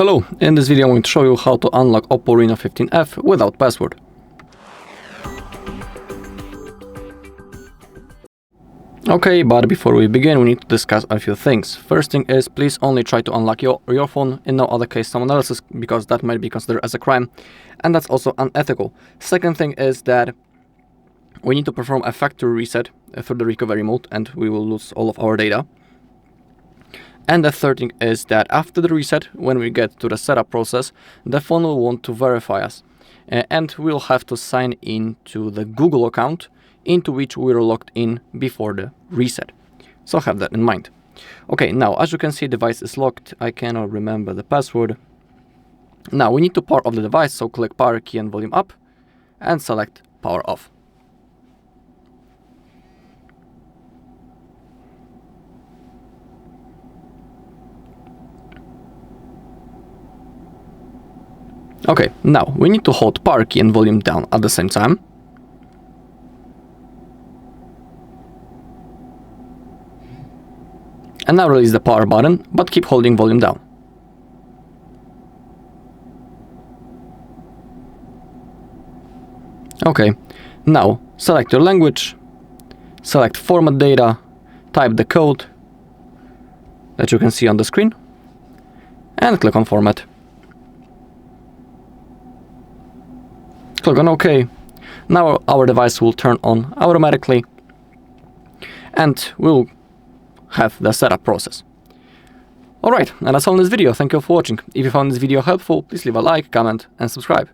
Hello, in this video I'm going to show you how to unlock OPPO Reno 15F without password. Okay, but before we begin we need to discuss a few things. First thing is, please only try to unlock your phone, in no other case someone else's, because that might be considered as a crime, and that's also unethical. Second thing is that we need to perform a factory reset through the recovery mode and we will lose all of our data. And the third thing is that after the reset, when we get to the setup process, the phone will want to verify us. And we'll have to sign in to the Google account into which we were logged in before the reset. So have that in mind. Okay, now as you can see, device is locked. I cannot remember the password. Now we need to power off the device, so click power key and volume up and select power off. Okay, now we need to hold power key and volume down at the same time. And now release the power button, but keep holding volume down. Okay, now select your language, select format data, type the code that you can see on the screen, and click on format. Click on OK. Now our device will turn on automatically and we'll have the setup process. Alright, and that's all in this video. Thank you for watching. If you found this video helpful, please leave a like, comment and subscribe.